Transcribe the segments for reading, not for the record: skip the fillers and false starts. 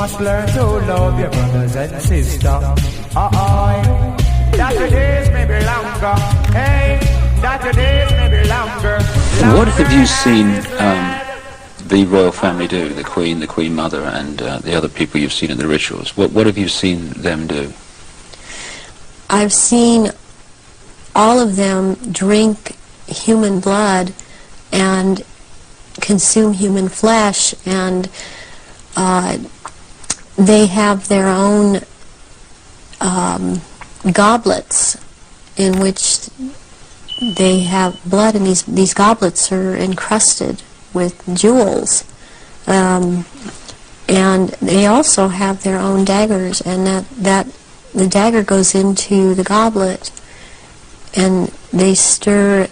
must learn to love your brothers and sisters. That your days may be longer. Hey, that your days may be longer. What have you seen the royal family do, the Queen Mother, and the other people you've seen in the rituals? What have you seen them do? I've seen all of them drink human blood and consume human flesh, and they have their own goblets in which they have blood, and these goblets are encrusted with jewels, and they also have their own daggers, and that the dagger goes into the goblet, and they stir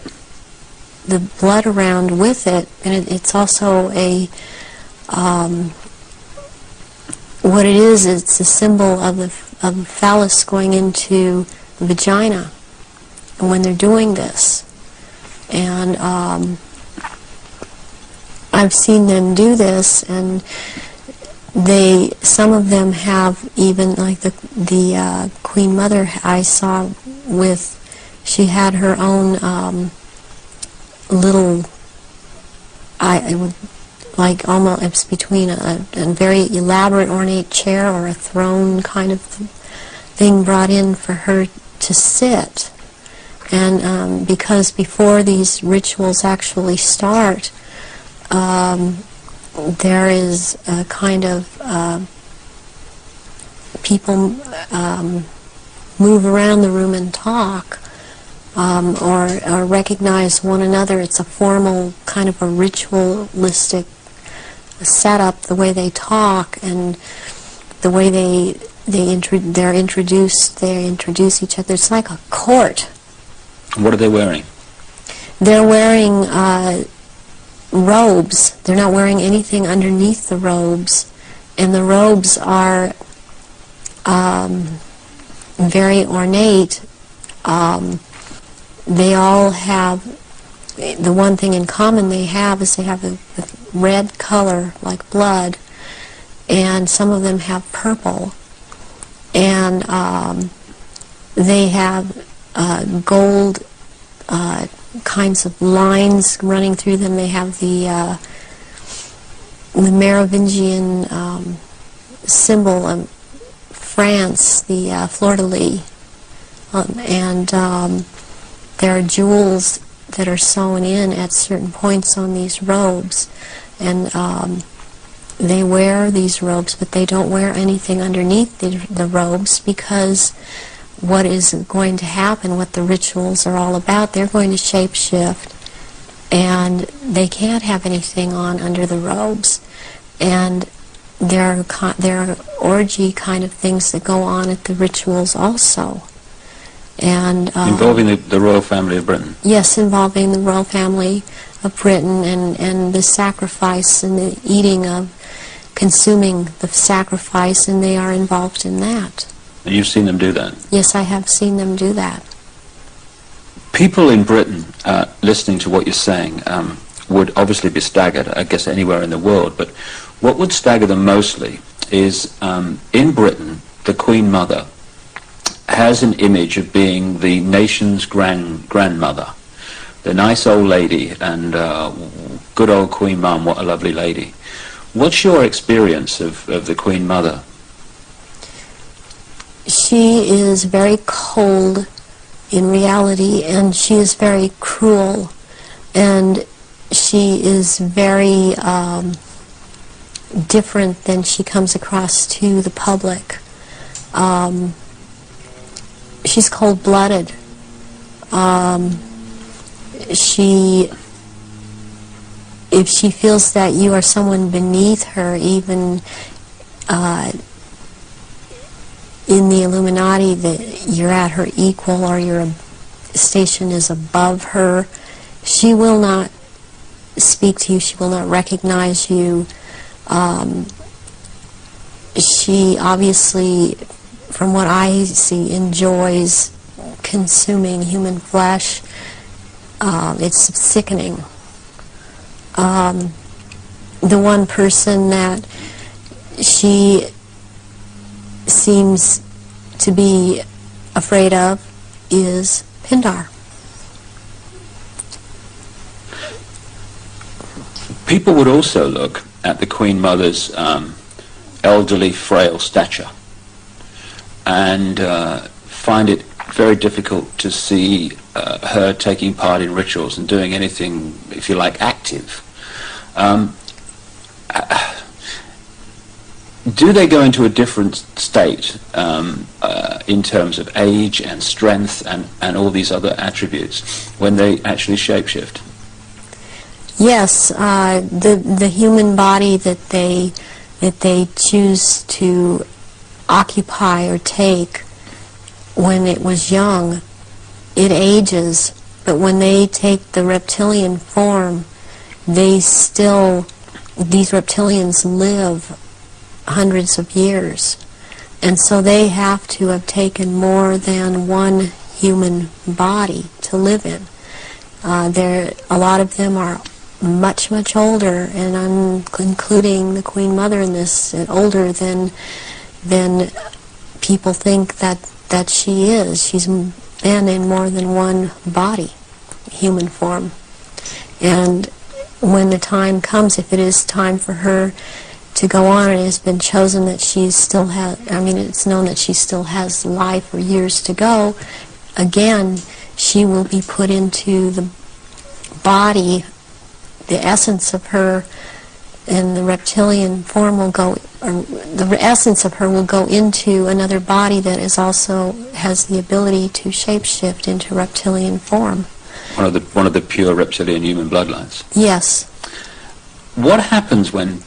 the blood around with it, and it's also a what it is. It's a symbol of the phallus going into the vagina, and when they're doing this, and I've seen them do this, and some of them have even, like the Queen Mother I saw with, she had her own little, it would, like almost, it's between a very elaborate ornate chair or a throne kind of thing brought in for her to sit. And because before these rituals actually start, there is a kind of people move around the room and talk, or recognize one another. It's a formal kind of a ritualistic setup, the way they talk and the way they introduce each other. It's like a court. What are they wearing? They're wearing robes. They're not wearing anything underneath the robes, and the robes are very ornate. They all have, the one thing in common they have is they have a red color like blood, and some of them have purple, and they have gold kinds of lines running through them. They have the Merovingian symbol of France, the fleur-de-lis, and there are jewels that are sewn in at certain points on these robes, and they wear these robes, but they don't wear anything underneath the robes, because what is going to happen, what the rituals are all about, they're going to shape-shift, and they can't have anything on under the robes. And there are orgy kind of things that go on at the rituals also. And involving the royal family of Britain? Yes, involving the royal family of Britain, and the sacrifice and the eating of, consuming the sacrifice, and they are involved in that. And you've seen them do that? Yes, I have seen them do that. People in Britain, listening to what you're saying, would obviously be staggered, I guess anywhere in the world, but what would stagger them mostly is, in Britain, the Queen Mother has an image of being the nation's grandmother, the nice old lady, and good old Queen Mum, what a lovely lady. What's your experience of the Queen Mother? She is very cold in reality, and she is very cruel, and she is very different than she comes across to the public. She's cold-blooded. If she feels that you are someone beneath her, even in the Illuminati, that you're at her equal or your station is above her, she will not speak to you, she will not recognize you. She obviously, from what I see, enjoys consuming human flesh. It's sickening. The one person that she seems to be afraid of is Pindar. People would also look at the Queen Mother's elderly, frail stature and find it very difficult to see her taking part in rituals and doing anything, if you like, active. Do they go into a different state in terms of age and strength and all these other attributes when they actually shapeshift? Yes, the human body that they choose to occupy or take when it was young, it ages, but when they take the reptilian form, these reptilians live hundreds of years, and so they have to have taken more than one human body to live in. A lot of them are much, much older, and I'm including the Queen Mother in this, older than people think that she is. She's been in more than one body, human form. And when the time comes, if it is time for her to go on, it has been chosen that she still has, it's known that she still has life or years to go, again, she will be put into the body, the essence of her, and the reptilian form will go, or the essence of her will go into another body that is also has the ability to shapeshift into reptilian form. One of the pure reptilian human bloodlines. Yes. What happens when,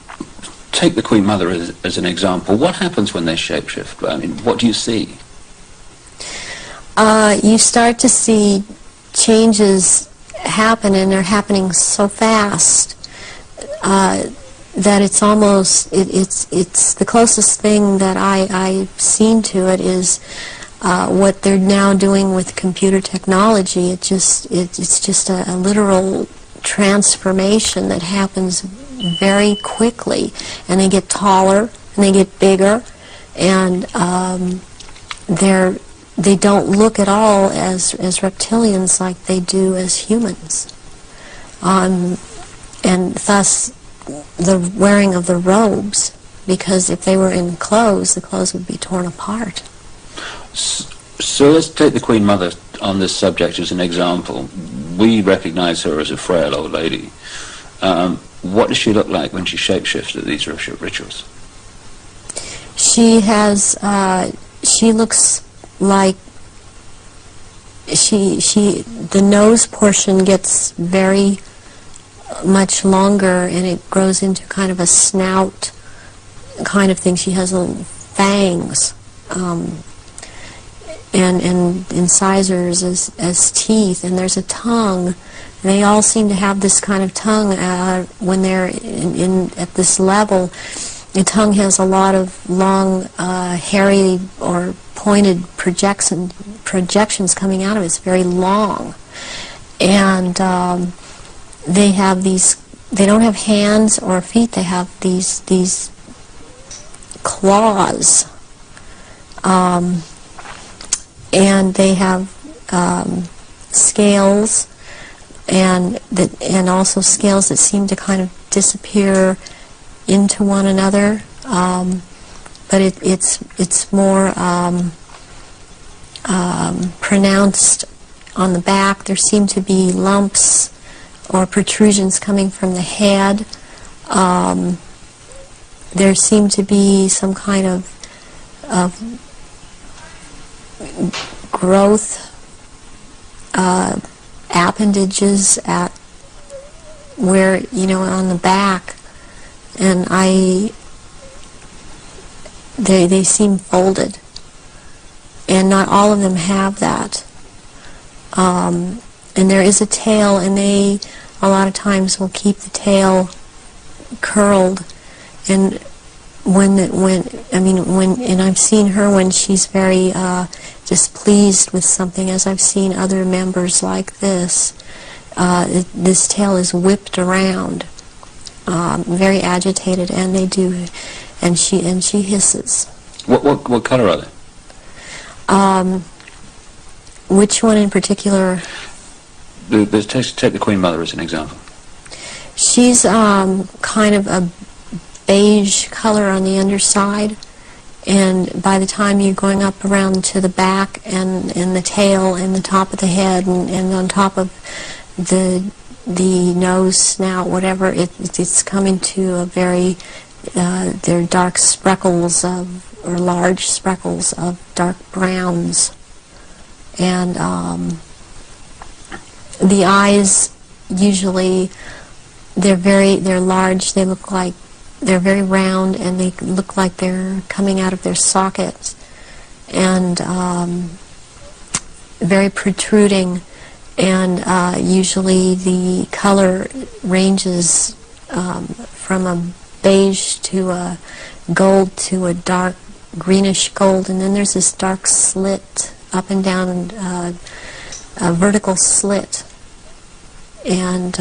take the Queen Mother as an example, what happens when they shapeshift? I mean, what do you see? You start to see changes happen, and they're happening so fast that it's almost, it's the closest thing that I've seen to it is what they're now doing with computer technology. It's just a literal transformation that happens very quickly, and they get taller and they get bigger, and they don't look at all as reptilians like they do as humans, and thus the wearing of the robes, because if they were in clothes, the clothes would be torn apart. So let's take the Queen Mother on this subject as an example. We recognize her as a frail old lady. What does she look like when she shapeshifts at these rituals? She has, she looks like the nose portion gets very much longer, and it grows into kind of a snout kind of thing. She has little fangs and incisors as teeth, and there's a tongue. They all seem to have this kind of tongue when they're at this level. The tongue has a lot of long, hairy or pointed projections coming out of it. It's very long. And they have these, they don't have hands or feet, they have these claws. And they have scales, and also scales that seem to kind of disappear into one another, but it's more pronounced on the back. There seem to be lumps or protrusions coming from the head. There seem to be some kind of growth appendages at where, on the back, and they seem folded, and not all of them have that. And there is a tail, and they a lot of times will keep the tail curled, and and I've seen her when she's very displeased with something, as I've seen other members like this. This tail is whipped around, very agitated, and they do, and she hisses, What color are they? Which one in particular? Take the Queen Mother as an example. She's kind of a beige color on the underside, and by the time you're going up around to the back and the tail and the top of the head and on top of the nose, snout, whatever, it's coming to a very, they're dark speckles or large speckles of dark browns. And the eyes, usually, they're large, they look like, they're very round, and they look like they're coming out of their sockets, and very protruding, and usually the color ranges from a beige to a gold to a dark greenish gold, and then there's this dark slit up and down, a vertical slit, and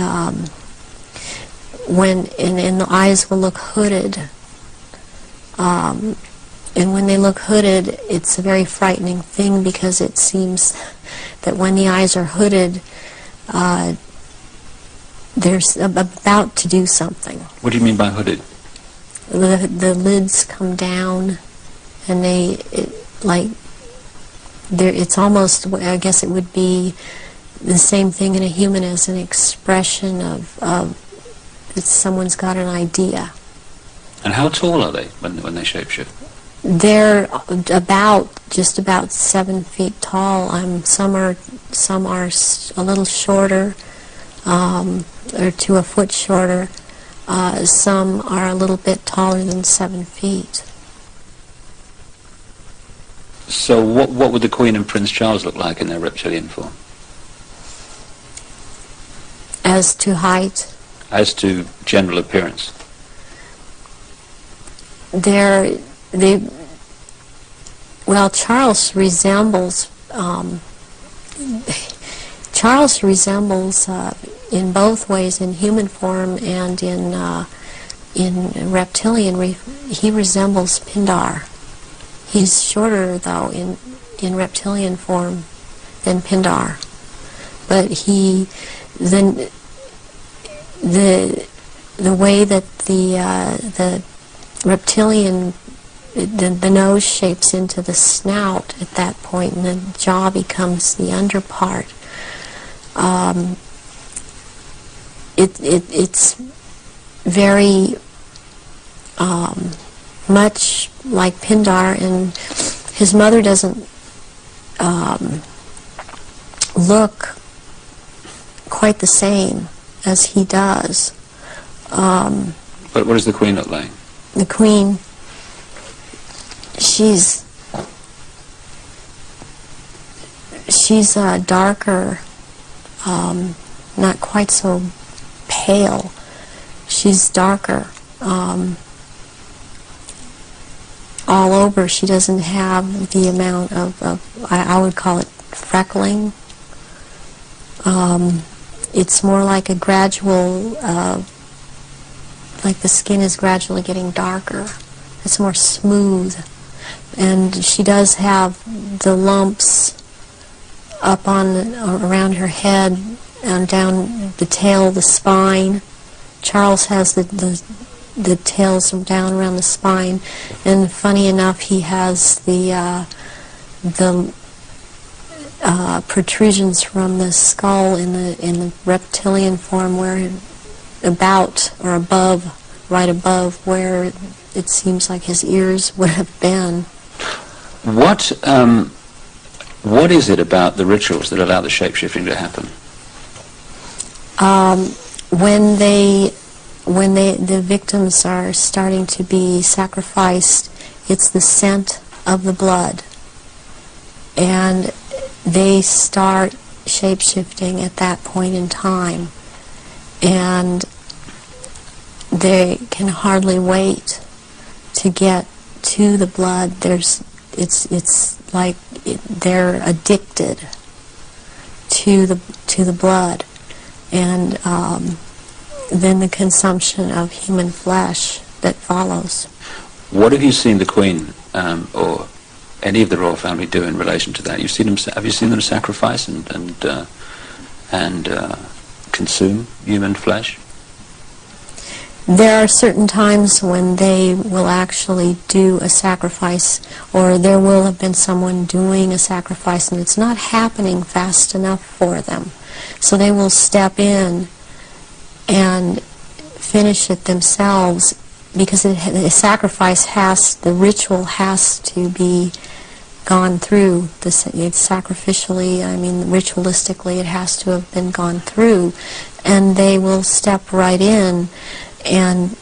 and the eyes will look hooded, and when they look hooded, it's a very frightening thing, because it seems that when the eyes are hooded, they're about to do something. What do you mean by hooded? The lids come down, and it's almost, I guess it would be the same thing in a human as an expression of that someone's got an idea. And how tall are they when they shapeshift? They're just about 7 feet tall. Some are a little shorter, or to a foot shorter. Some are a little bit taller than 7 feet. So what would the Queen and Prince Charles look like in their reptilian form? As to height? As to general appearance? Charles resembles in both ways, in human form and in reptilian. He resembles Pindar. He's shorter, though, in reptilian form than Pindar. But the way that the reptilian, the nose shapes into the snout at that point, and the jaw becomes the underpart. It's very much like Pindar, and his mother doesn't look quite the same as he does. But what does the Queen look like? The Queen, she's darker, not quite so pale. She's darker. All over, she doesn't have the amount of I would call it freckling. It's more like a gradual, like the skin is gradually getting darker. It's more smooth. And she does have the lumps up around her head and down the tail, the spine. Charles has the tails down around the spine, and funny enough, he has the protrusions from the skull in the reptilian form, where about or above, right above where it seems like his ears would have been. What is it about the rituals that allow the shapeshifting to happen? When the victims are starting to be sacrificed, it's the scent of the blood, and they start shape-shifting at that point in time, and they can hardly wait to get to the blood. It's like they're addicted to the blood, and then the consumption of human flesh that follows. What have you seen the Queen or any of the royal family do in relation to that? Have you seen them sacrifice and consume human flesh? There are certain times when they will actually do a sacrifice, or there will have been someone doing a sacrifice, and it's not happening fast enough for them. So they will step in and finish it themselves, because the ritual has to be gone through. It's sacrificially, ritualistically, it has to have been gone through. And they will step right in and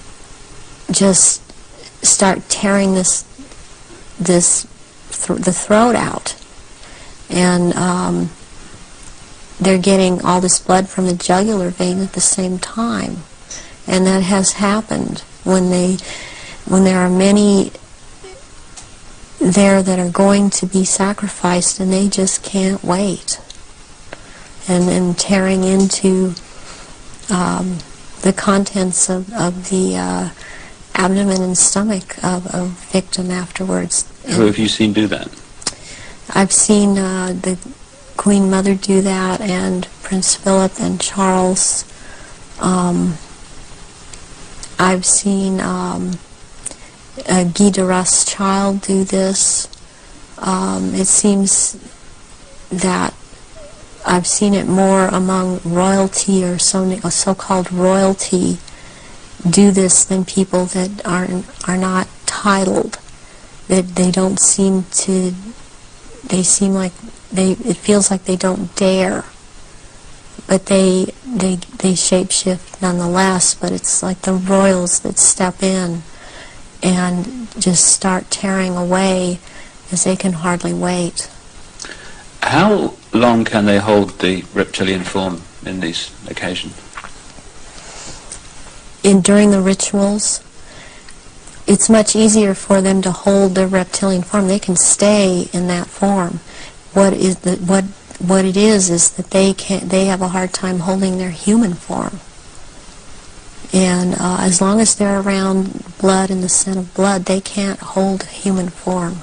just start tearing the throat out. And they're getting all this blood from the jugular vein at the same time. And that has happened when there are many there that are going to be sacrificed, and they just can't wait. And tearing into the contents of the abdomen and stomach of a victim afterwards. Who have you seen do that? I've seen the Queen Mother do that, and Prince Philip and Charles. I've seen Guy de Rothschild do this. It seems that I've seen it more among royalty, or so-called royalty, do this than people that are not titled. That they don't seem to. They seem like it feels like they don't dare. But they shapeshift nonetheless. But it's like the royals that step in and just start tearing away as they can hardly wait. How long can they hold the reptilian form in these occasions? During the rituals, it's much easier for them to hold their reptilian form. They can stay in that form. What it is that they have a hard time holding their human form. And as long as they're around blood and the scent of blood, they can't hold human form.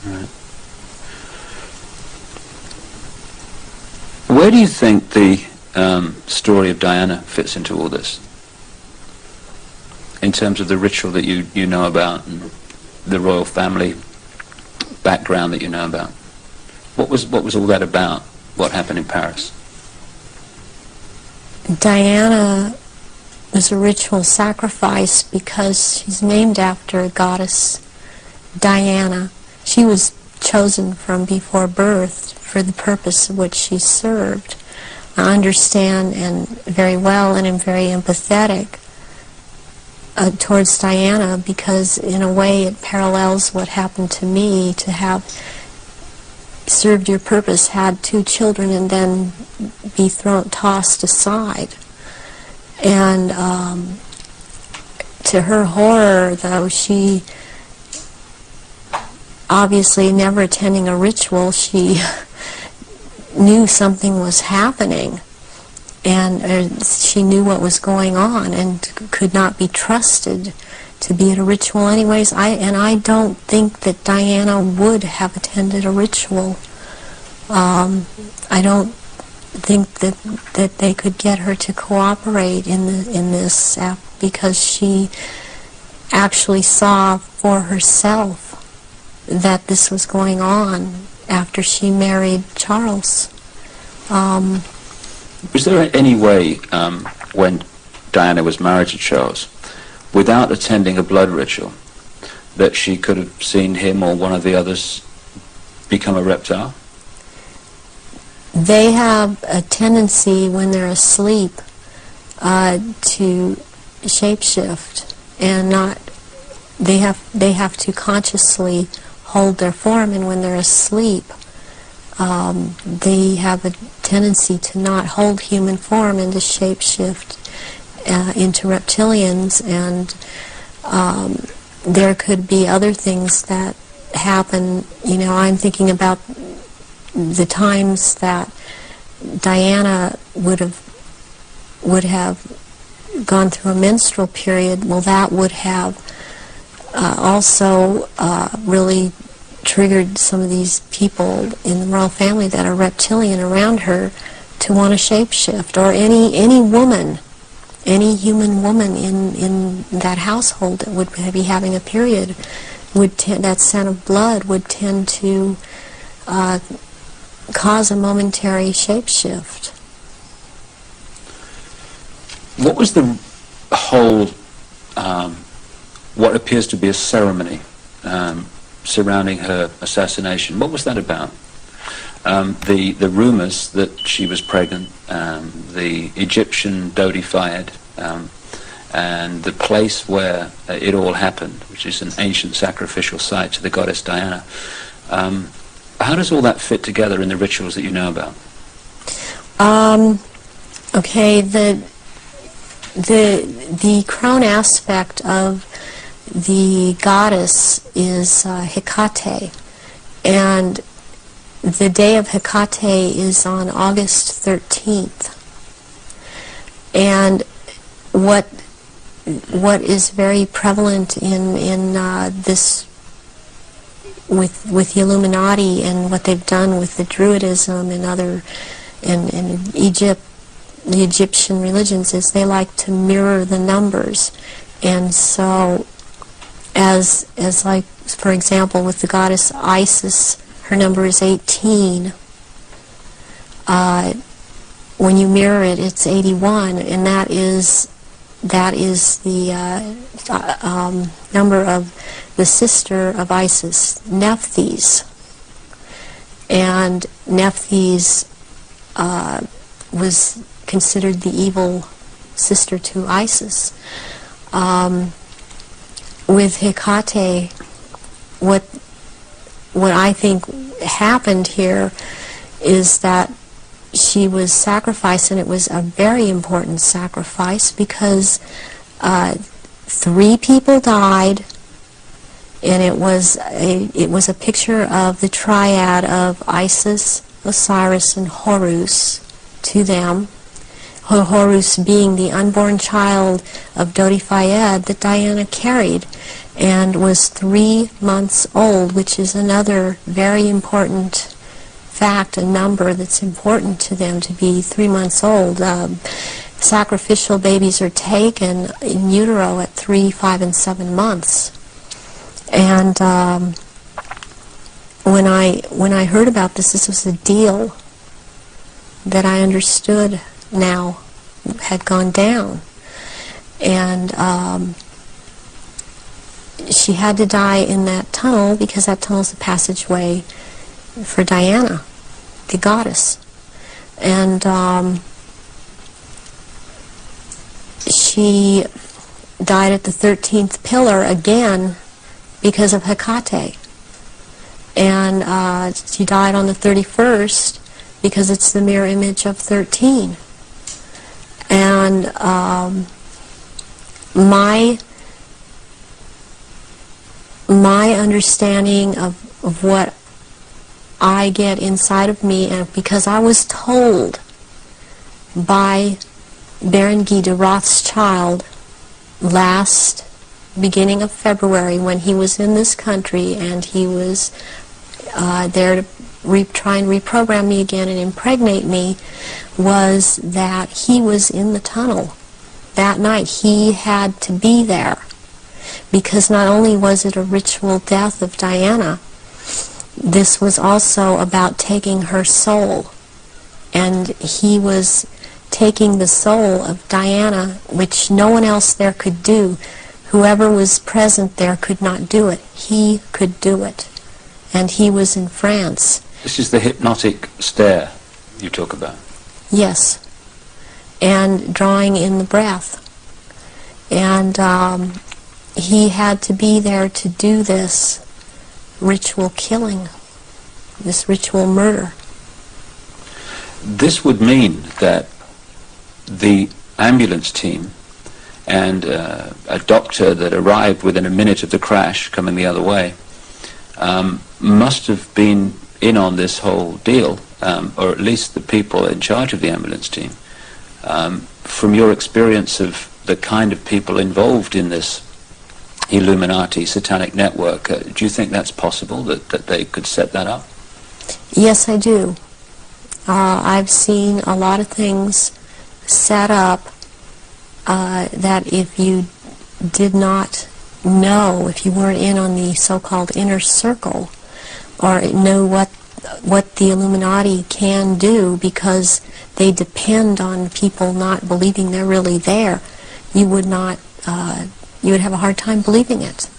Right. Where do you think the story of Diana fits into all this? In terms of the ritual that you know about, and the royal family background that you know about. What was all that about? What happened in Paris? Diana was a ritual sacrifice because she's named after a goddess, Diana. She was chosen from before birth for the purpose of which she served. I understand and very well, and am very empathetic towards Diana, because in a way it parallels what happened to me, to have served your purpose, had 2 children, and then be tossed aside. And to her horror, though, she obviously never attending a ritual, she knew something was happening, and she knew what was going on, and could not be trusted to be at a ritual anyways. I don't think that Diana would have attended a ritual. I don't think that they could get her to cooperate in this because she actually saw for herself that this was going on after she married Charles. Was there any way, when Diana was married to Charles, without attending a blood ritual, that she could have seen him or one of the others become a reptile? They have a tendency when they're asleep to shapeshift, and they have to consciously hold their form, and when they're asleep they have a tendency to not hold human form and to shapeshift into reptilians. And there could be other things that happen. I'm thinking about the times that Diana would have gone through a menstrual period. Well, that would have also really triggered some of these people in the royal family that are reptilian around her to want to shapeshift, or any woman, any human woman in that household that would be having a period, that scent of blood would tend to cause a momentary shapeshift. What was the whole, what appears to be a ceremony surrounding her assassination? What was that about? The rumors that she was pregnant, the Egyptian Dodi Fayed, and the place where it all happened, which is an ancient sacrificial site to the goddess Diana. How does all that fit together in the rituals that you know about? Okay, the crone aspect of the goddess is Hecate, and the day of Hecate is on August 13th. And what is very prevalent in this with the Illuminati and what they've done with the Druidism and other in Egypt, the Egyptian religions, is they like to mirror the numbers. And so as like, for example, with the goddess Isis, her number is 18. When you mirror it, it's 81, and that is the number of the sister of Isis, Nephthys. And Nephthys was considered the evil sister to Isis. With Hecate, what I think happened here is that she was sacrificed, and it was a very important sacrifice because 3 people died, and it was a picture of the triad of Isis, Osiris, and Horus to them. Horus being the unborn child of Dodi Fayed that Diana carried and was 3 months old, which is another very important fact, a number that's important to them, to be 3 months old. Sacrificial babies are taken in utero at 3, 5, and 7 months. And when I heard about this was a deal that I understood now had gone down. And she had to die in that tunnel because that tunnel is the passageway for Diana, the goddess. And she died at the 13th pillar again because of Hecate. And she died on the 31st because it's the mirror image of 13. And my understanding of what I get inside of me, and because I was told by Baron Guy de Rothschild last beginning of February, when he was in this country and he was there to try and reprogram me again and impregnate me, was that he was in the tunnel that night. He had to be there because not only was it a ritual death of Diana, this was also about taking her soul. And he was taking the soul of Diana, which no one else there could do. Whoever was present there could not do it. He could do it. And he was in France. This is the hypnotic stare you talk about. Yes. And drawing in the breath. And he had to be there to do this ritual killing, this ritual murder. This would mean that the ambulance team and a doctor that arrived within a minute of the crash coming the other way must have been in on this whole deal, or at least the people in charge of the ambulance team. From your experience of the kind of people involved in this Illuminati satanic network. Do you think that's possible, that they could set that up? Yes, I do. I've seen a lot of things set up that if you did not know, if you weren't in on the so-called inner circle, or know what the Illuminati can do, because they depend on people not believing they're really there, you would not, you would have a hard time believing it.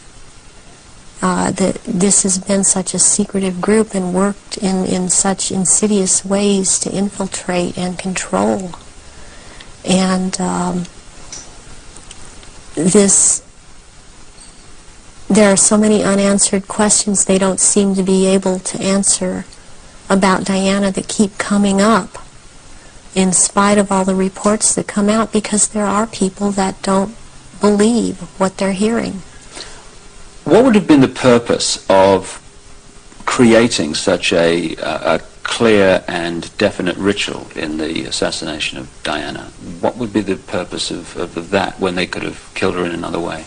That this has been such a secretive group and worked in such insidious ways to infiltrate and control. And there are so many unanswered questions they don't seem to be able to answer about Diana that keep coming up in spite of all the reports that come out, because there are people that don't believe what they're hearing. What would have been the purpose of creating such a clear and definite ritual in the assassination of Diana? What would be the purpose of that when they could have killed her in another way?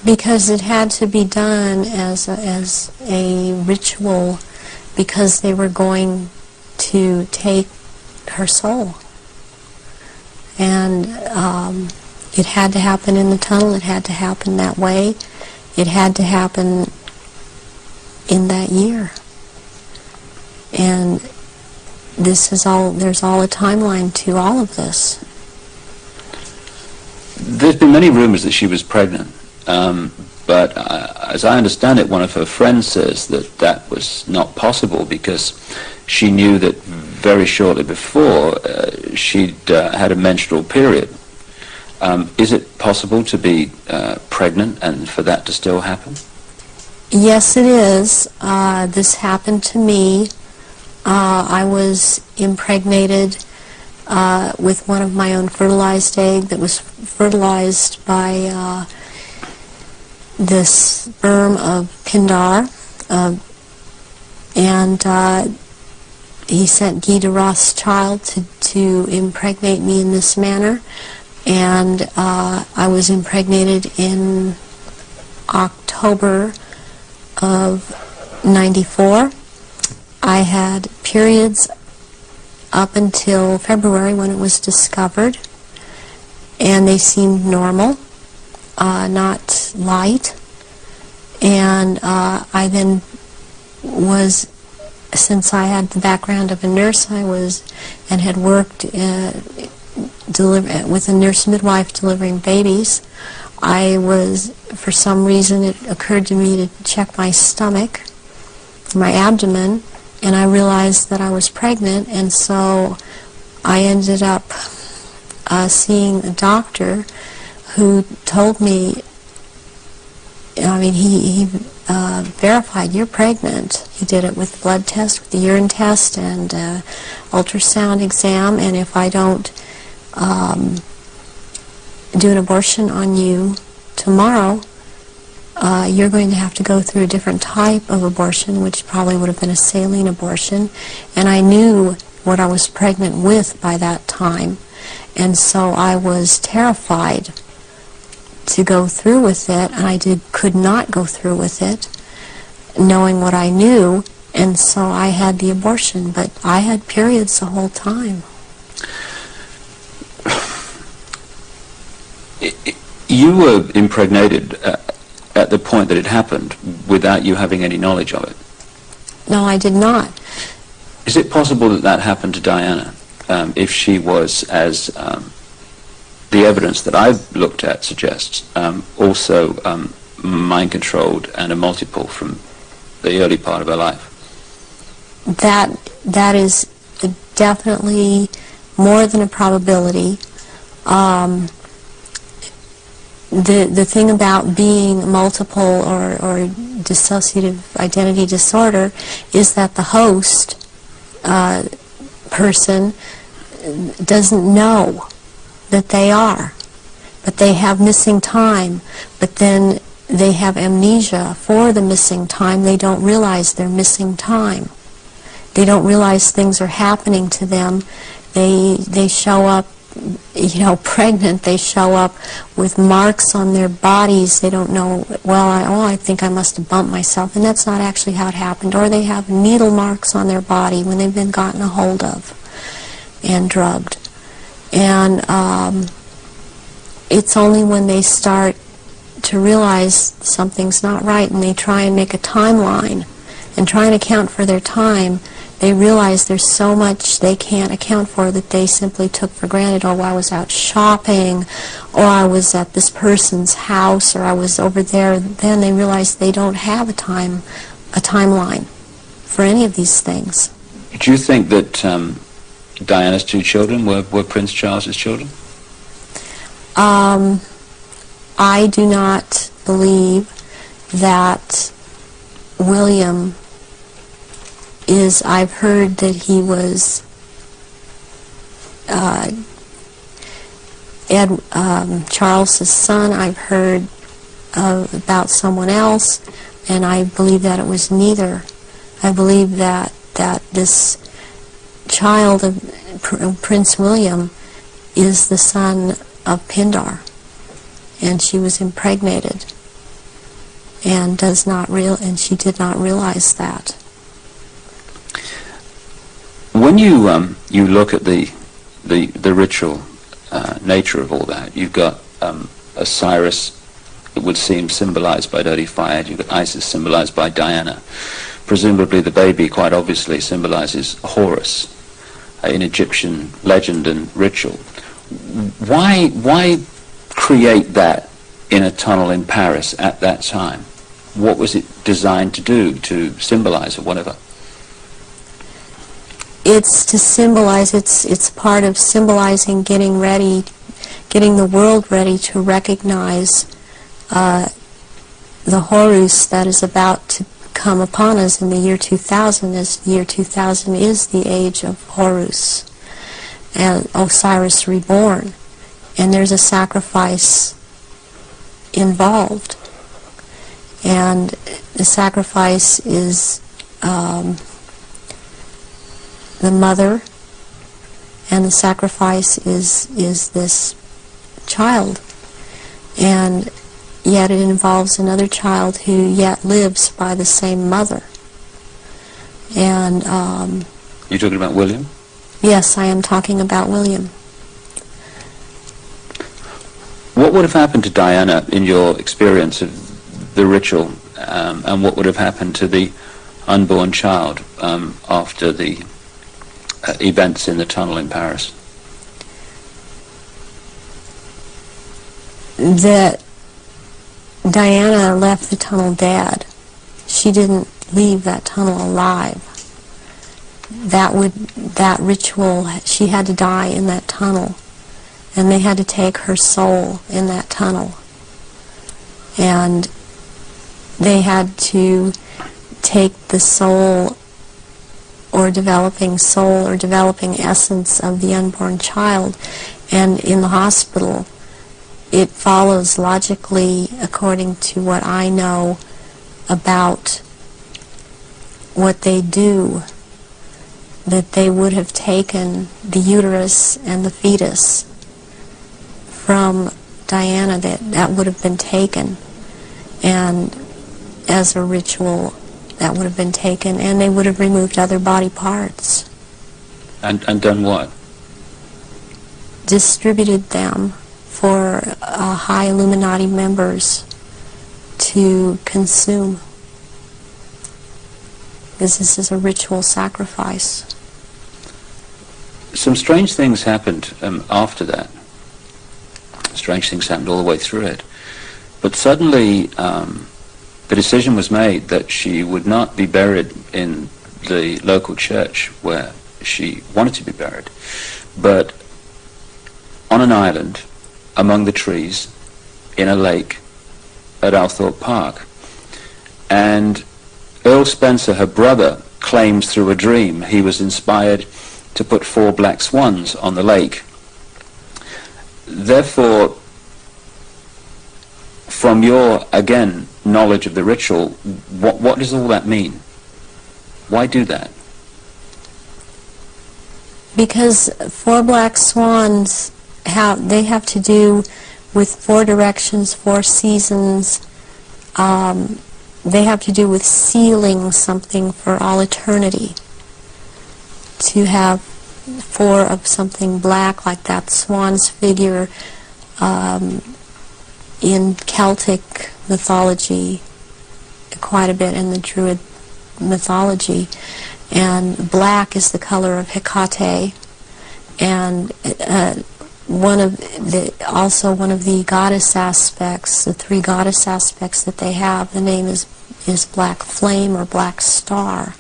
Because it had to be done as a ritual, because they were going to take her soul. And it had to happen in the tunnel. It had to happen that way. It had to happen in that year. And this is all, there's all a timeline to all of this. There's been many rumors that she was pregnant. But as I understand it, one of her friends says that that was not possible, because she knew that very shortly before she'd had a menstrual period. Is it possible to be pregnant and for that to still happen? Yes, it is. This happened to me. I was impregnated with one of my own fertilized egg that was fertilized by the sperm of Pindar, and he sent Guy de Rothschild to impregnate me in this manner, and I was impregnated in October of '94. I had periods up until February when it was discovered, and they seemed normal. Not light, and I then was, since I had the background of a nurse, I was and had worked with a nurse midwife delivering babies. I was, for some reason, it occurred to me to check my stomach, my abdomen, and I realized that I was pregnant, and so I ended up seeing a doctor who told me, I mean, he verified, you're pregnant. He did it with blood test, with the urine test, and ultrasound exam, and if I don't do an abortion on you tomorrow, you're going to have to go through a different type of abortion, which probably would have been a saline abortion, and I knew what I was pregnant with by that time, and so I was terrified to go through with it, and I could not go through with it, knowing what I knew, and so I had the abortion, but I had periods the whole time. You were impregnated at the point that it happened without you having any knowledge of it? No, I did not. Is it possible that that happened to Diana, if she was, as the evidence that I've looked at suggests, also mind-controlled and a multiple from the early part of her life? That is definitely more than a probability. The thing about being multiple or dissociative identity disorder is that the host person doesn't know that they are, but they have missing time, but then they have amnesia for the missing time. They don't realize they're missing time. They don't realize things are happening to them. They show up pregnant, they show up with marks on their bodies. They don't know, I think I must have bumped myself, and that's not actually how it happened. Or they have needle marks on their body when they've been gotten a hold of and drugged. And it's only when they start to realize something's not right and they try and make a timeline and try and account for their time, they realize there's so much they can't account for that they simply took for granted. Oh, I was out shopping, or I was at this person's house, or I was over there. Then they realize they don't have a timeline for any of these things. Do you think that Diana's two children were Prince Charles's children? I do not believe that William is, I've heard that he was Charles's son. I've heard about someone else, and I believe that it was neither. I believe that this child of Prince William is the son of Pindar, and she was impregnated and she did not realize that. When you look at the ritual nature of all that, you've got Osiris, it would seem, symbolized by dirty fire. You've got Isis, symbolized by Diana. Presumably the baby, quite obviously, symbolizes Horus in Egyptian legend and ritual. Why create that in a tunnel in Paris at that time? What was it designed to do, to symbolize or whatever? It's to symbolize, it's part of symbolizing getting the world ready to recognize the Horus that is about to come upon us in the year 2000, as the year 2000 is the age of Horus and Osiris reborn. And there's a sacrifice involved. And the sacrifice is the mother, and the sacrifice is this child. And yet it involves another child who yet lives by the same mother. And you're talking about William? Yes, I am talking about William. What would have happened to Diana in your experience of the ritual, and what would have happened to the unborn child after the events in the tunnel in Paris? That Diana left the tunnel dead. She didn't leave that tunnel alive. That ritual, she had to die in that tunnel, and they had to take her soul in that tunnel, and they had to take the soul or developing essence of the unborn child. And in the hospital, it follows logically, according to what I know about what they do, that they would have taken the uterus and the fetus from Diana, that would have been taken, and as a ritual that would have been taken, and they would have removed other body parts. And done what? Distributed them for high Illuminati members to consume, because this is a ritual sacrifice. Some strange things happened after that. Strange things happened all the way through it. But suddenly the decision was made that she would not be buried in the local church where she wanted to be buried, but on an island among the trees in a lake at Althorpe Park. And Earl Spencer, her brother, claims through a dream he was inspired to put 4 black swans on the lake. Therefore, from your, again, knowledge of the ritual, what does all that mean? Why do that? Because 4 black swans they have to do with 4 directions, 4 seasons. They have to do with sealing something for all eternity. To have 4 of something black, like that swan's figure in Celtic mythology, quite a bit in the Druid mythology. And black is the color of Hecate, and also one of the goddess aspects, the 3 goddess aspects that they have. The name is Black Flame or Black Star,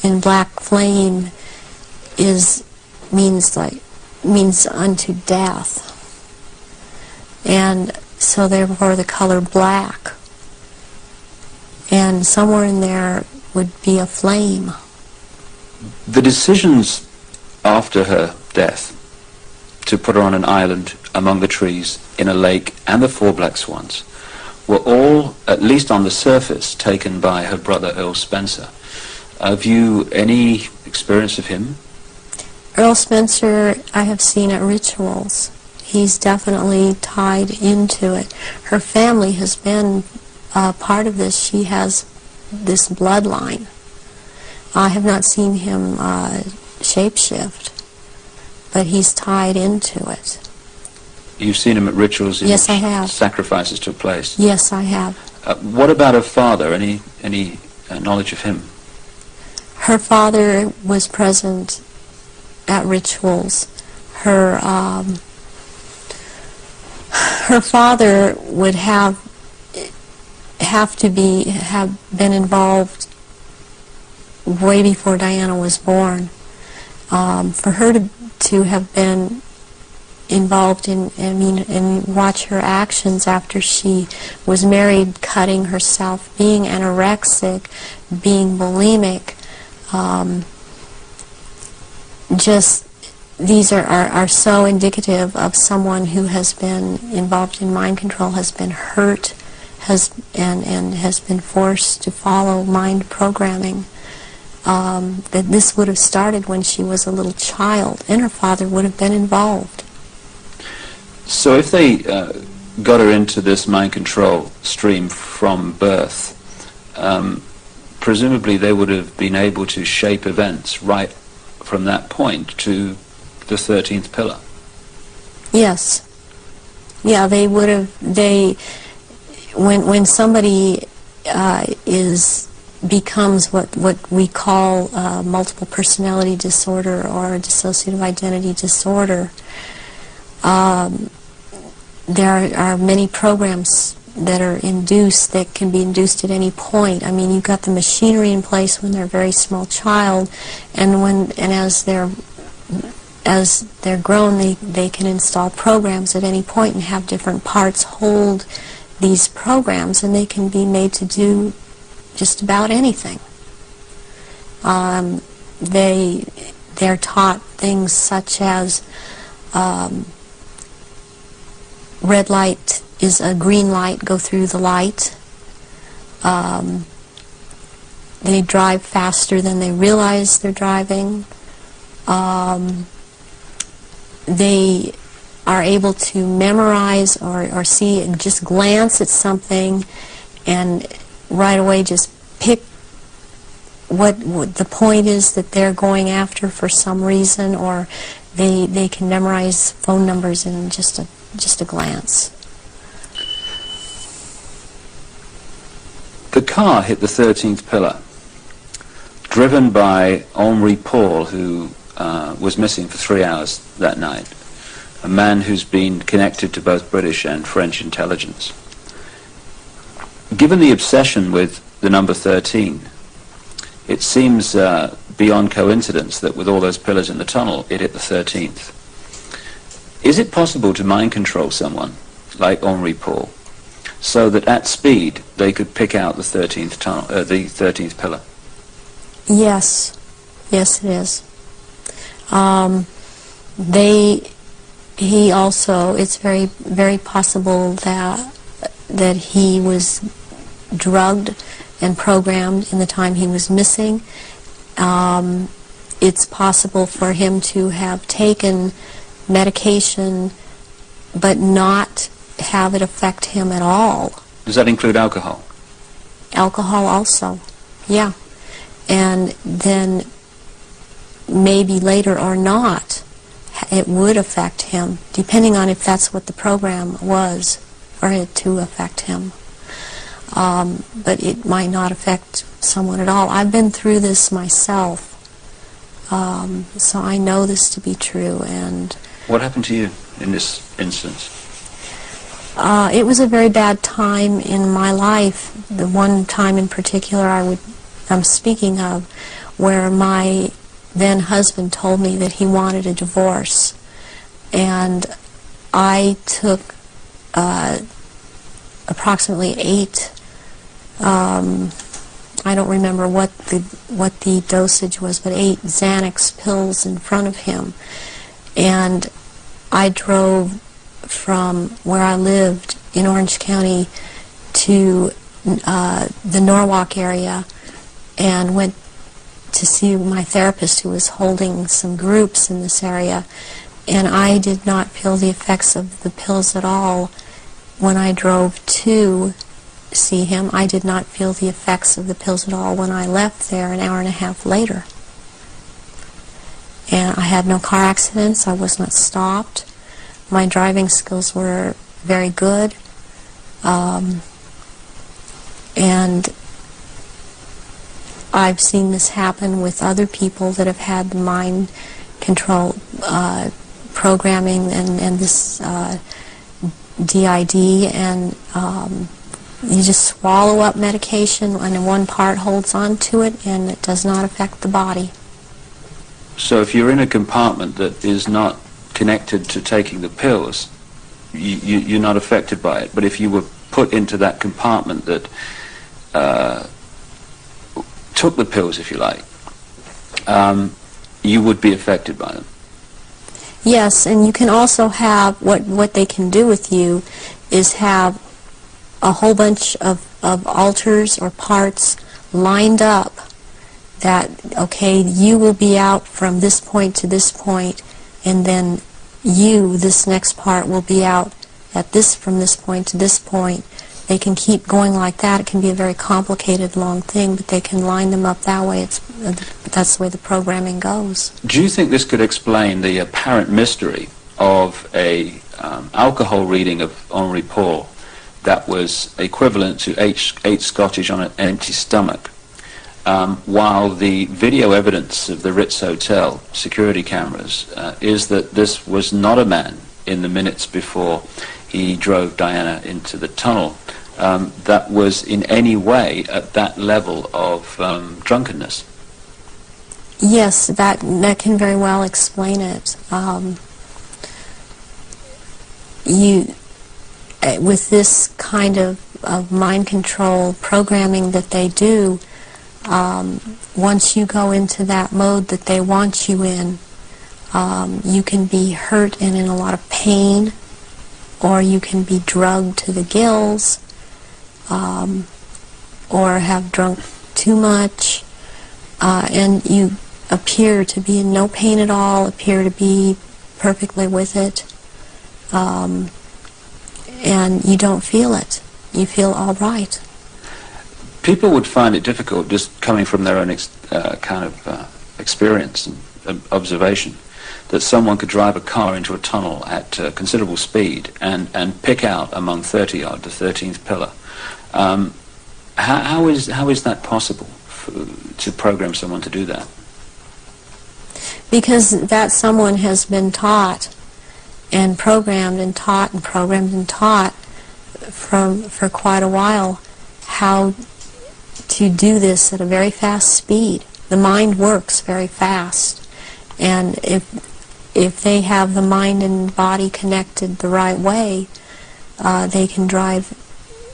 and Black Flame means unto death, and so therefore the color black, and somewhere in there would be a flame. The decisions after her death to put her on an island among the trees in a lake and the 4 black swans were all, at least on the surface, taken by her brother Earl Spencer. Have you any experience of him? Earl Spencer I have seen at rituals. He's definitely tied into it. Her family has been part of this. She has this bloodline. I have not seen him shapeshift, but he's tied into it. You've seen him at rituals in Yes, I which have. sacrifices took place? Yes, I have. What about her father? Any knowledge of him? Her father was present at rituals. Her father would have been involved way before Diana was born. For her to have been involved and watch her actions after she was married, cutting herself, being anorexic, being bulimic, these are so indicative of someone who has been involved in mind control, has been hurt, and has been forced to follow mind programming. That this would have started when she was a little child, and her father would have been involved. So if they got her into this mind control stream from birth, presumably they would have been able to shape events right from that point to the 13th pillar. Yes. Yeah, they would have. When somebody becomes what we call multiple personality disorder or dissociative identity disorder, there are many programs that are induced, that can be induced at any point. I mean, you've got the machinery in place when they're a very small child, and as they're grown, they can install programs at any point and have different parts hold these programs, and they can be made to do just about anything. They're taught things such as red light is a green light, go through the light. They drive faster than they realize they're driving. They are able to memorize or see, just glance at something and right away just pick what the point is that they're going after for some reason, or they can memorize phone numbers in just a glance. The car hit the 13th pillar, driven by Henri Paul, who was missing for 3 hours that night, a man who's been connected to both British and French intelligence. Given the obsession with the number 13, it seems beyond coincidence that with all those pillars in the tunnel, it hit the 13th. Is it possible to mind control someone like Henri Paul so that at speed they could pick out the 13th tunnel, the 13th pillar? Yes, yes, it is. He also, it's very, very possible that he was drugged and programmed in the time he was missing. It's possible for him to have taken medication but not have it affect him at all. Does that include alcohol? Alcohol also, yeah. And then maybe later or not, it would affect him, depending on if that's what the program was for it to affect him. But it might not affect someone at all. I've been through this myself, so I know this to be true. And what happened to you in this instance? It was a very bad time in my life. The one time in particular I'm speaking of, where my then husband told me that he wanted a divorce, and I took approximately 8. I don't remember what the dosage was, but 8 Xanax pills in front of him, and I drove from where I lived in Orange County to the Norwalk area and went to see my therapist, who was holding some groups in this area, and I did not feel the effects of the pills at all when I drove to see him. I did not feel the effects of the pills at all when I left there an hour and a half later. And I had no car accidents. I was not stopped. My driving skills were very good. And I've seen this happen with other people that have had the mind control programming and this DID, and you just swallow up medication and one part holds on to it and it does not affect the body. So if you're in a compartment that is not connected to taking the pills, you're not affected by it. But if you were put into that compartment that took the pills, if you like, you would be affected by them. Yes, and you can also have, what they can do with you is have a whole bunch of alters or parts lined up that, okay, you will be out from this point to this point, and then you, this next part, will be out at this, from this point to this point. They can keep going like that. It can be a very complicated, long thing, but they can line them up that way. That's the way the programming goes. Do you think this could explain the apparent mystery of a alcohol reading of Henri Paul that was equivalent to 8 Scottish on an empty stomach, while the video evidence of the Ritz Hotel security cameras is that this was not a man in the minutes before he drove Diana into the tunnel that was in any way at that level of drunkenness? Yes, that can very well explain it. With this kind of mind control programming that they do, once you go into that mode that they want you in, you can be hurt and in a lot of pain, or you can be drugged to the gills, or have drunk too much, and you appear to be in no pain at all, appear to be perfectly with it, and you don't feel it. You feel all right. People would find it difficult, just coming from their own experience and observation, that someone could drive a car into a tunnel at considerable speed and pick out among 30 odd the 13th pillar. How is that possible to program someone to do that? Because that someone has been taught and programmed and taught and programmed and taught for quite a while how to do this at a very fast speed. The mind works very fast, and if they have the mind and body connected the right way, they can drive.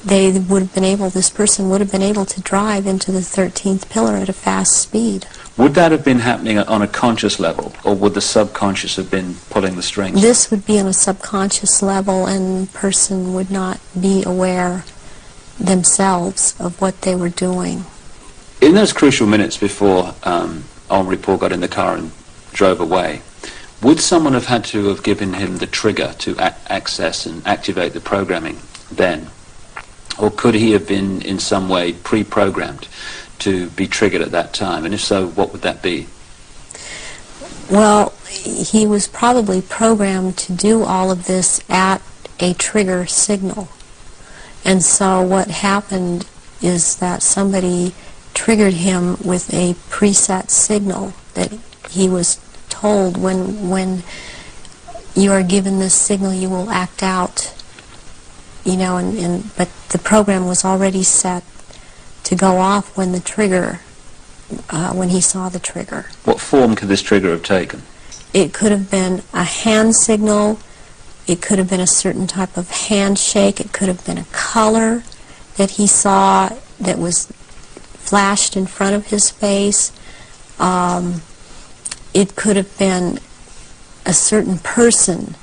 They would have been able. This person would have been able to drive into the 13th pillar at a fast speed. Would that have been happening on a conscious level, or would the subconscious have been pulling the strings? This would be on a subconscious level, and the person would not be aware themselves of what they were doing. In those crucial minutes before Henri Paul got in the car and drove away, would someone have had to have given him the trigger to access and activate the programming then? Or could he have been in some way pre-programmed to be triggered at that time? And if so, what would that be? Well, he was probably programmed to do all of this at a trigger signal. And so what happened is that somebody triggered him with a preset signal that he was told when you are given this signal you will act out, you know, but the program was already set to go off when the trigger, when he saw the trigger. What form could this trigger have taken? It could have been a hand signal, it could have been a certain type of handshake, it could have been a color that he saw that was flashed in front of his face. It could have been a certain person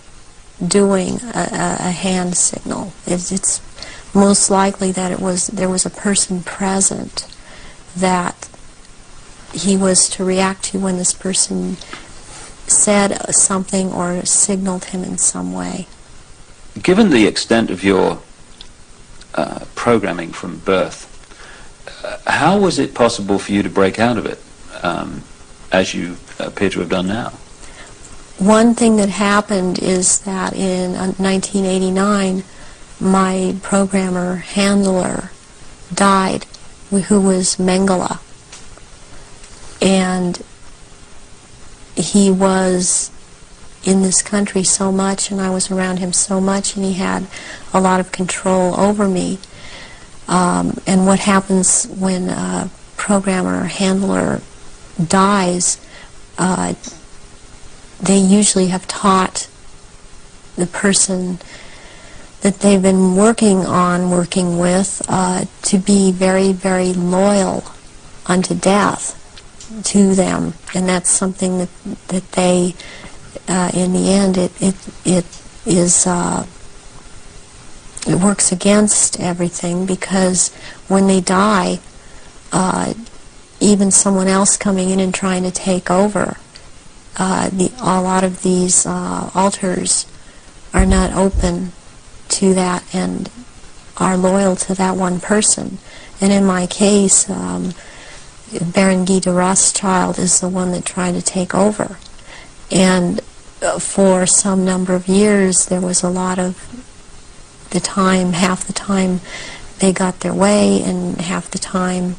doing a hand signal. It's most likely that there was a person present that he was to react to when this person said something or signaled him in some way. Given the extent of your programming from birth, how was it possible for you to break out of it, as you appear to have done now? One thing that happened is that in 1989, my programmer handler died, who was Mengele. And he was in this country so much, and I was around him so much, and he had a lot of control over me. And what happens when a programmer or handler dies, they usually have taught the person that they've been working with, to be very, very loyal unto death to them. And that's something that they, in the end, it works against everything, because when they die, even someone else coming in and trying to take over, a lot of these altars are not open to that and are loyal to that one person. And in my case, Baron Guy de Rothschild is the one that tried to take over. And for some number of years, there was a lot of the time, half the time they got their way, and half the time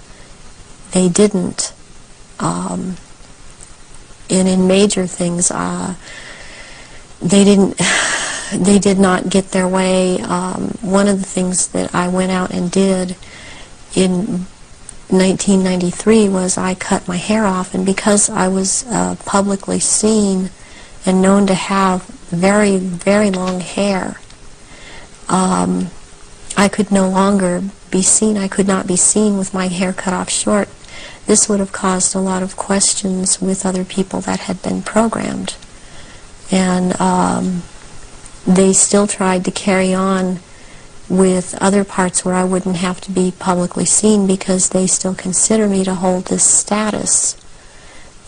they didn't. And in major things, they did not get their way. One of the things that I went out and did in 1993 was I cut my hair off, and because I was publicly seen and known to have very, very long hair, I could no longer be seen. I could not be seen with my hair cut off short. This would have caused a lot of questions with other people that had been programmed. And they still tried to carry on with other parts where I wouldn't have to be publicly seen, because they still consider me to hold this status.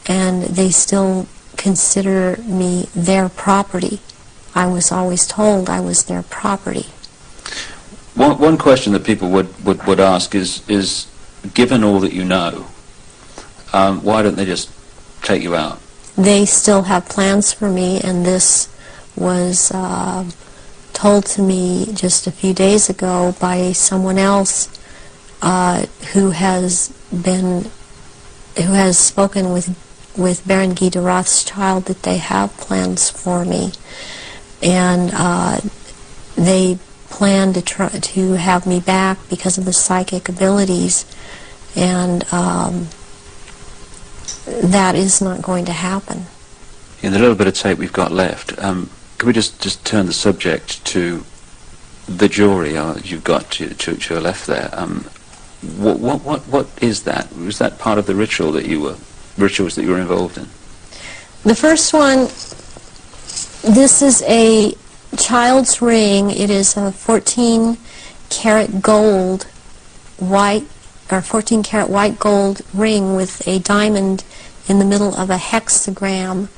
And they still consider me their property. I was always told I was their property. One question that people would ask is, given all that you know, why don't they just take you out? They still have plans for me, and this was told to me just a few days ago by someone else who has spoken with Baron Guy de Rothschild, that they have plans for me, and they plan to try to have me back because of the psychic abilities, and that is not going to happen. In the little bit of tape we've got left, could we just turn the subject to the jewelry you've got to your left there? What is that? Was that part of the rituals that you were involved in? The first one, this is a child's ring. It is a 14-karat gold white, or 14-karat white gold ring with a diamond in the middle of a hexagram,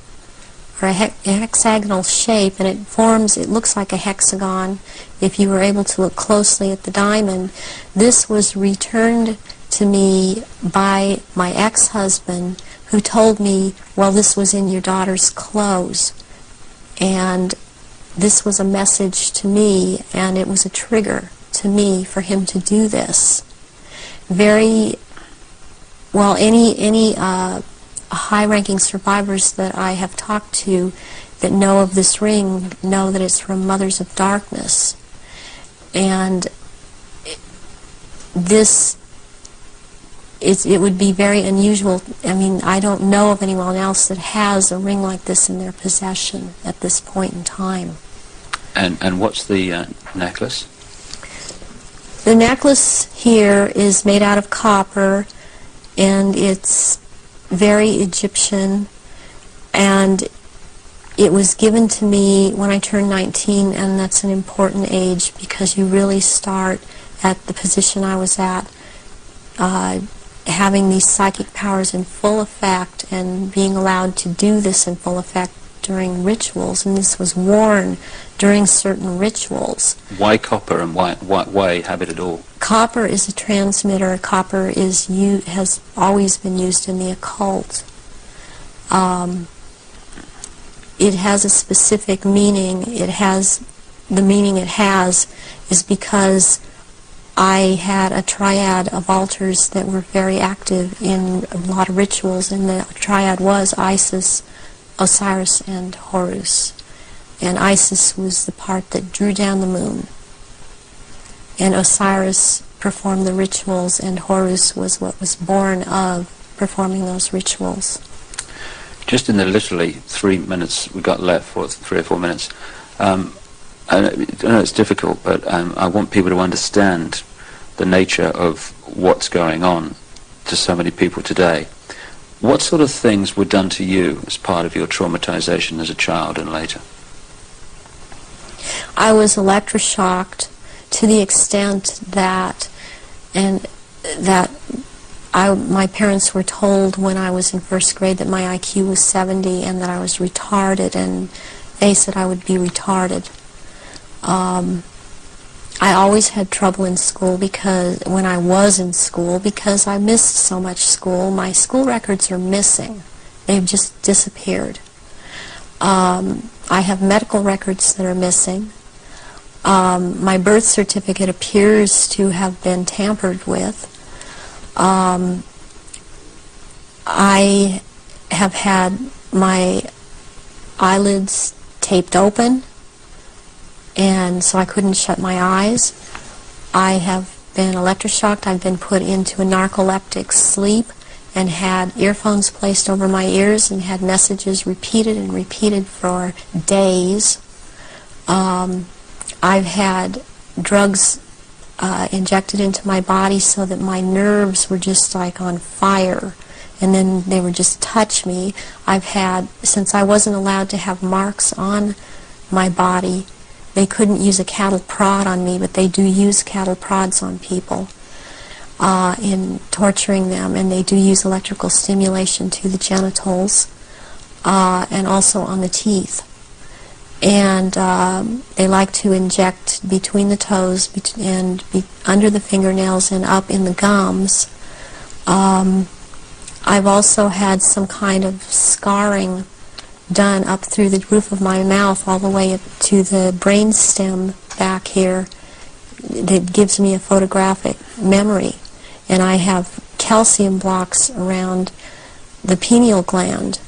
or a hexagonal shape, and it looks like a hexagon if you were able to look closely at the diamond. This was returned to me by my ex-husband, who told me, well, this was in your daughter's clothes. And this was a message to me, and it was a trigger to me for him to do this. Any high-ranking survivors that I have talked to that know of this ring know that it's from Mothers of Darkness. And it would be very unusual. I mean, I don't know of anyone else that has a ring like this in their possession at this point in time. And what's the necklace? The necklace here is made out of copper, and it's very Egyptian, and it was given to me when I turned 19, and that's an important age because you really start at the position I was at, having these psychic powers in full effect and being allowed to do this in full effect during rituals, and this was worn during certain rituals. Why copper, and why have it at all? Copper is a transmitter. Copper has always been used in the occult. It has a specific meaning. The meaning it has is because I had a triad of altars that were very active in a lot of rituals, and the triad was Isis, Osiris, and Horus. And Isis was the part that drew down the moon, and Osiris performed the rituals, and Horus was what was born of performing those rituals. Just in the literally 3 minutes we got left, or 3 or 4 minutes, I know it's difficult, but I want people to understand the nature of what's going on to so many people today. What sort of things were done to you as part of your traumatization as a child and later? I was electroshocked to the extent that my parents were told when I was in first grade that my IQ was 70 and that I was retarded, and they said I would be retarded. I always had trouble in school when I was in school because I missed so much school. My school records are missing. They've just disappeared. I have medical records that are missing. My birth certificate appears to have been tampered with. I have had my eyelids taped open, and so I couldn't shut my eyes. I have been electroshocked. I've been put into a narcoleptic sleep and had earphones placed over my ears and had messages repeated and repeated for days. I've had drugs injected into my body so that my nerves were just like on fire, and then they would just touch me. Since I wasn't allowed to have marks on my body, they couldn't use a cattle prod on me, but they do use cattle prods on people in torturing them, and they do use electrical stimulation to the genitals and also on the teeth. And they like to inject between the toes and under the fingernails and up in the gums. I've also had some kind of scarring done up through the roof of my mouth all the way up to the brain stem back here that gives me a photographic memory. And I have calcium blocks around the pineal gland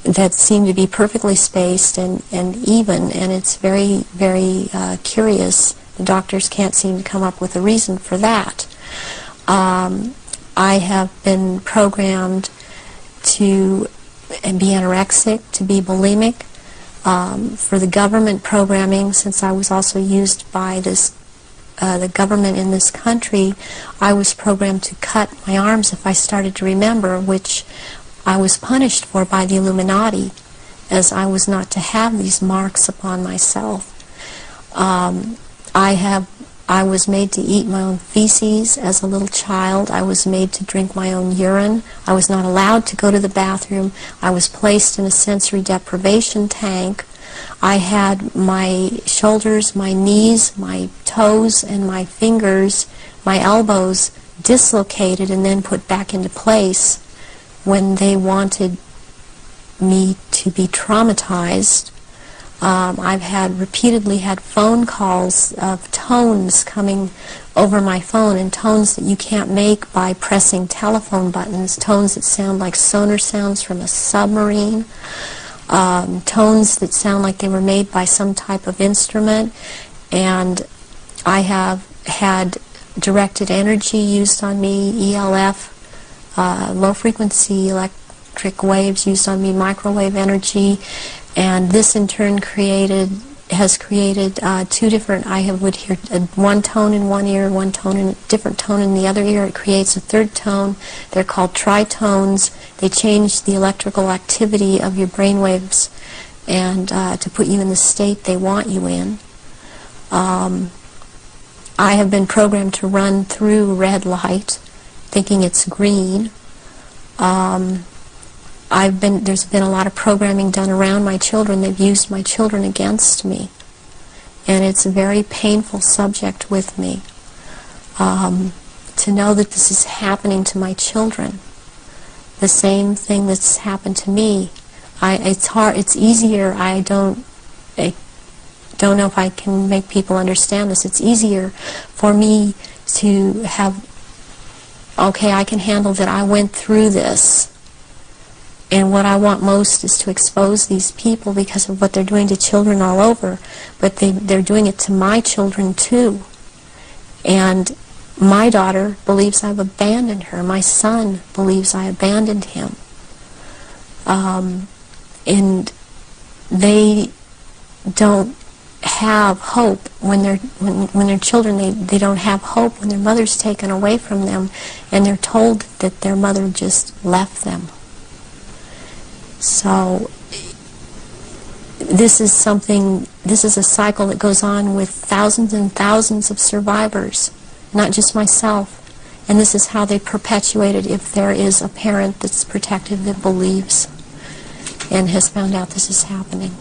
that seem to be perfectly spaced and even, and it's very, very curious. The doctors can't seem to come up with a reason for that. I have been programmed to be anorexic, to be bulimic. For the government programming, since I was also used by the government in this country, I was programmed to cut my arms if I started to remember, which I was punished for by the Illuminati, as I was not to have these marks upon myself. I have I was made to eat my own feces as a little child. I was made to drink my own urine. I was not allowed to go to the bathroom. I was placed in a sensory deprivation tank. I had my shoulders, my knees, my toes, and my fingers, my elbows dislocated and then put back into place when they wanted me to be traumatized. I've repeatedly had phone calls of tones coming over my phone, and tones that you can't make by pressing telephone buttons, tones that sound like sonar sounds from a submarine, tones that sound like they were made by some type of instrument. And I have had directed energy used on me, ELF, low-frequency electric waves used on me, microwave energy. And this in turn has created two different, I would hear one tone in one ear, one tone in a different tone in the other ear. It creates a third tone. They're called tritones. They change the electrical activity of your brain waves and to put you in the state they want you in. I have been programmed to run through red light, thinking it's green. There's been a lot of programming done around my children. They've used my children against me. And it's a very painful subject with me to know that this is happening to my children. The same thing that's happened to me. It's easier, I don't know if I can make people understand this. It's easier for me to have, okay, I can handle that I went through this. And what I want most is to expose these people because of what they're doing to children all over. But they're doing it to my children too. And my daughter believes I've abandoned her. My son believes I abandoned him. And they don't have hope when they're children. They don't have hope when their mother's taken away from them and they're told that their mother just left them. So this is a cycle that goes on with thousands and thousands of survivors, not just myself. And this is how they perpetuate it if there is a parent that's protective that believes and has found out this is happening.